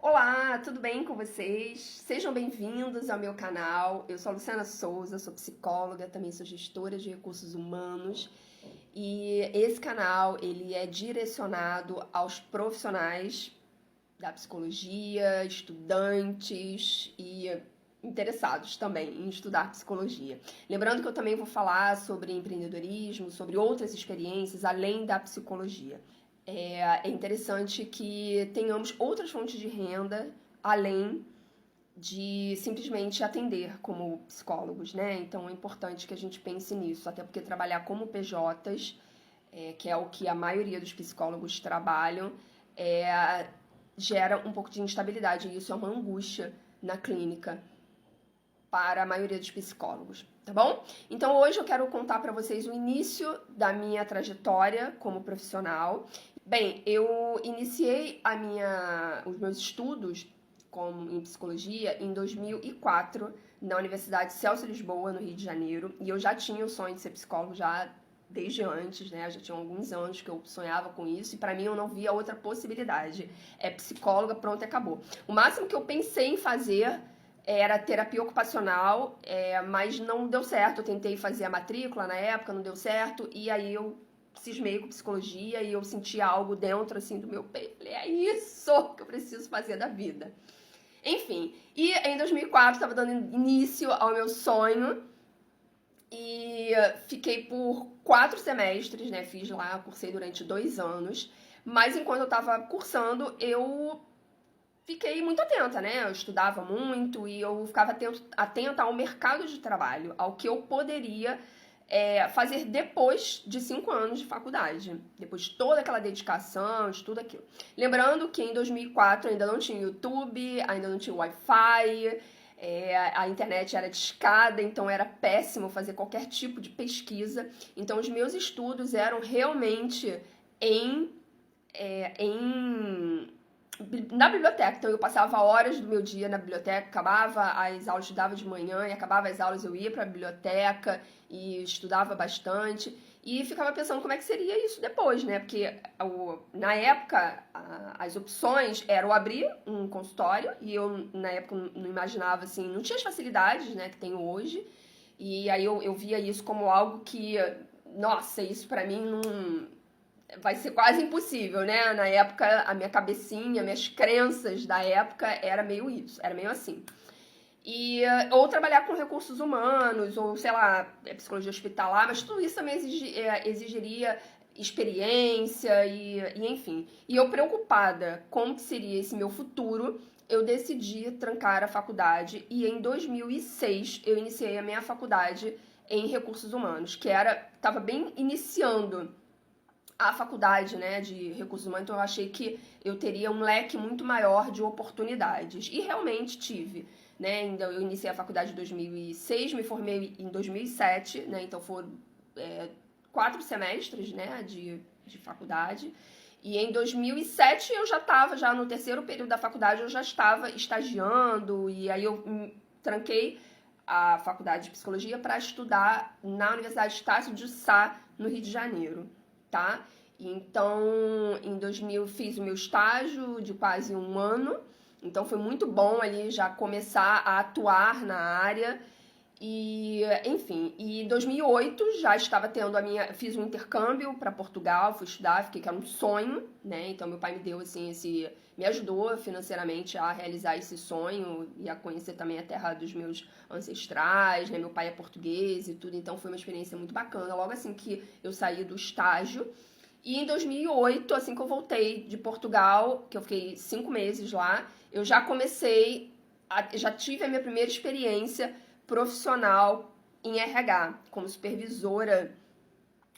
Olá, tudo bem com vocês? Sejam bem-vindos ao meu canal. Eu sou a Luciana Souza, sou psicóloga, também sou gestora de recursos humanos. E esse canal, ele é direcionado aos profissionais da psicologia, estudantes e interessados também em estudar psicologia. Lembrando que eu também vou falar sobre empreendedorismo, sobre outras experiências além da psicologia. É interessante que tenhamos outras fontes de renda além de simplesmente atender como psicólogos, né? Então é importante que a gente pense nisso, até porque trabalhar como PJs, que é o que a maioria dos psicólogos trabalham, gera um pouco de instabilidade e isso é uma angústia na clínica para a maioria dos psicólogos, tá bom? Então hoje eu quero contar para vocês o início da minha trajetória como profissional. Bem, eu iniciei os meus estudos em psicologia em 2004 na Universidade Celso Lisboa, no Rio de Janeiro, e eu já tinha o sonho de ser psicólogo já desde antes, né? Já tinha alguns anos que eu sonhava com isso e para mim eu não via outra possibilidade. É psicóloga, pronto, acabou. O máximo que eu pensei em fazer era terapia ocupacional, mas não deu certo. Eu tentei fazer a matrícula na época, não deu certo, e aí eu cismei com psicologia e eu senti algo dentro assim do meu peito. Falei, é isso que eu preciso fazer da vida. Enfim, e em 2004 estava dando início ao meu sonho e fiquei por 4 semestres, né? Fiz lá, cursei durante 2 anos, mas enquanto eu estava cursando, eu fiquei muito atenta, né? Eu estudava muito e eu ficava atenta ao mercado de trabalho, ao que eu poderia fazer depois de 5 anos de faculdade, depois de toda aquela dedicação, de tudo aquilo. Lembrando que em 2004 ainda não tinha YouTube, ainda não tinha Wi-Fi, a internet era discada, então era péssimo fazer qualquer tipo de pesquisa. Então os meus estudos eram realmente em, na biblioteca. Então eu passava horas do meu dia na biblioteca, acabava as aulas, estudava de manhã e acabava as aulas, eu ia para a biblioteca e estudava bastante e ficava pensando como é que seria isso depois, né? Porque na época as opções eram abrir um consultório e eu na época não imaginava assim, não tinha as facilidades, né, que tenho hoje. E aí eu via isso como algo que, nossa, isso para mim não vai ser quase impossível, né? Na época, a minha cabecinha, minhas crenças da época era meio isso, era meio assim. Ou trabalhar com recursos humanos, ou sei lá, psicologia hospitalar, mas tudo isso também exigiria experiência e enfim. E eu preocupada com o que seria esse meu futuro, eu decidi trancar a faculdade e em 2006 eu iniciei a minha faculdade em recursos humanos, que estava bem iniciando a faculdade, né, de recursos humanos, então eu achei que eu teria um leque muito maior de oportunidades. E realmente tive, né? Então, eu iniciei a faculdade em 2006, me formei em 2007, né? Então foram 4 semestres, né, de faculdade. E em 2007 eu já estava, já no terceiro período da faculdade, eu já estava estagiando, e aí eu tranquei a faculdade de psicologia para estudar na Universidade Estácio de Sá, no Rio de Janeiro, tá? Então, em 2000 fiz o meu estágio de quase 1 ano, então foi muito bom ali já começar a atuar na área e, enfim, e em 2008 já estava tendo fiz um intercâmbio para Portugal, fui estudar, fiquei que era um sonho, né? Então meu pai me deu assim me ajudou financeiramente a realizar esse sonho e a conhecer também a terra dos meus ancestrais, né? Meu pai é português e tudo, então foi uma experiência muito bacana. Logo assim que eu saí do estágio, e em 2008, assim que eu voltei de Portugal, que eu fiquei 5 meses lá, eu já já tive a minha primeira experiência profissional em RH, como supervisora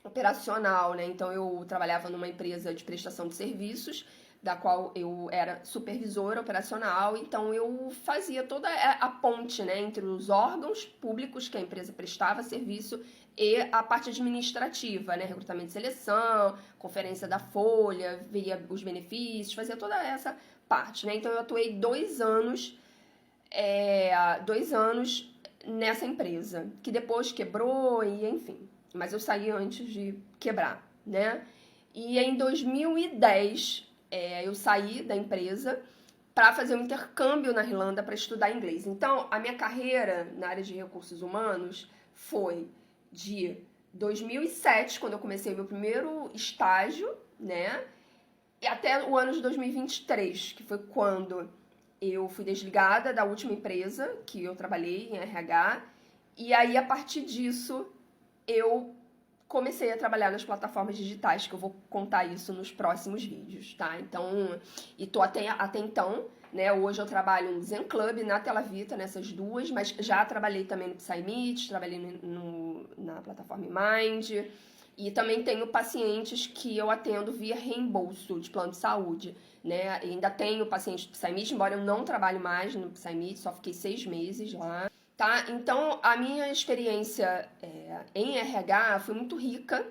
operacional, né? Então eu trabalhava numa empresa de prestação de serviços, da qual eu era supervisora operacional, então eu fazia toda a ponte, né, entre os órgãos públicos que a empresa prestava serviço e a parte administrativa, né, recrutamento e seleção, conferência da folha, via os benefícios, fazia toda essa parte, né? Então eu atuei 2 anos nessa empresa, que depois quebrou e enfim. Mas eu saí antes de quebrar, né? E em 2010 eu saí da empresa para fazer um intercâmbio na Irlanda para estudar inglês. Então, a minha carreira na área de recursos humanos foi de 2007, quando eu comecei meu primeiro estágio, né? E até o ano de 2023, que foi quando eu fui desligada da última empresa que eu trabalhei em RH. E aí, a partir disso, eu comecei a trabalhar nas plataformas digitais, que eu vou contar isso nos próximos vídeos, tá? Então, e tô até então, né? Hoje eu trabalho no Zen Club, na Telavita, nessas duas, mas já trabalhei também no PsyMeet, trabalhei na plataforma Mind, e também tenho pacientes que eu atendo via reembolso de plano de saúde, né? E ainda tenho pacientes do PsyMeet, embora eu não trabalhe mais no PsyMeet, só fiquei 6 meses lá. Tá? Então, a minha experiência em RH foi muito rica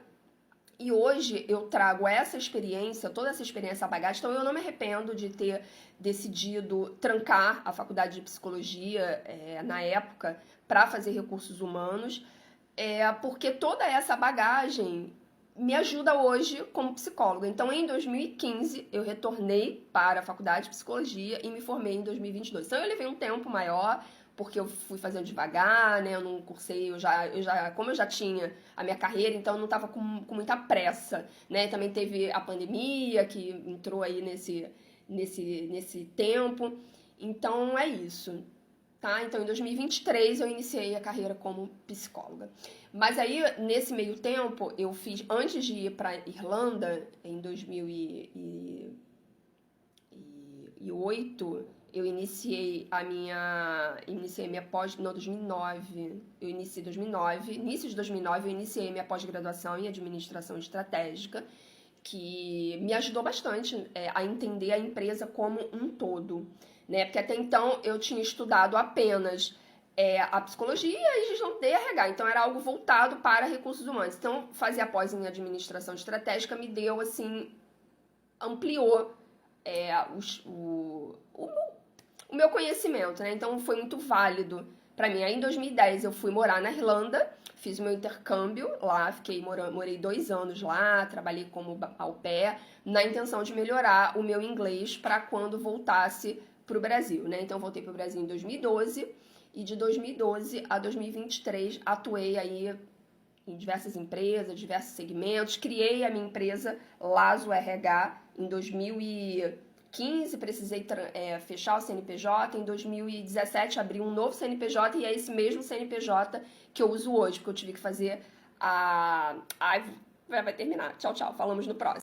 e hoje eu trago essa experiência, toda essa experiência bagagem, então eu não me arrependo de ter decidido trancar a faculdade de psicologia na época para fazer recursos humanos, porque toda essa bagagem me ajuda hoje como psicóloga. Então, em 2015, eu retornei para a faculdade de psicologia e me formei em 2022. Então, eu levei um tempo maior, porque eu fui fazendo devagar, né? Eu não cursei, como eu já tinha a minha carreira, então eu não estava com muita pressa, né? Também teve a pandemia que entrou aí nesse tempo. Então é isso, tá? Então em 2023 eu iniciei a carreira como psicóloga. Mas aí nesse meio tempo eu fiz, antes de ir para Irlanda em 2008, eu iniciei a minha pós, não, 2009, eu iniciei 2009, início de 2009 eu iniciei minha pós-graduação em administração estratégica, que me ajudou bastante a entender a empresa como um todo, né? Porque até então eu tinha estudado apenas a psicologia e gestão de RH, então era algo voltado para recursos humanos. Então fazer a pós em administração estratégica me deu, assim, ampliou o meu conhecimento, né? Então foi muito válido para mim. Aí em 2010 eu fui morar na Irlanda, fiz o meu intercâmbio lá, morei 2 anos lá, trabalhei como au pair, na intenção de melhorar o meu inglês para quando voltasse para o Brasil, né? Então voltei para o Brasil em 2012 e de 2012 a 2023 atuei aí em diversas empresas, diversos segmentos. Criei a minha empresa Lazo RH em 2015, precisei fechar o CNPJ. Em 2017 abri um novo CNPJ e é esse mesmo CNPJ que eu uso hoje, porque eu tive que fazer a... Ai, vai terminar. Tchau, tchau. Falamos no próximo.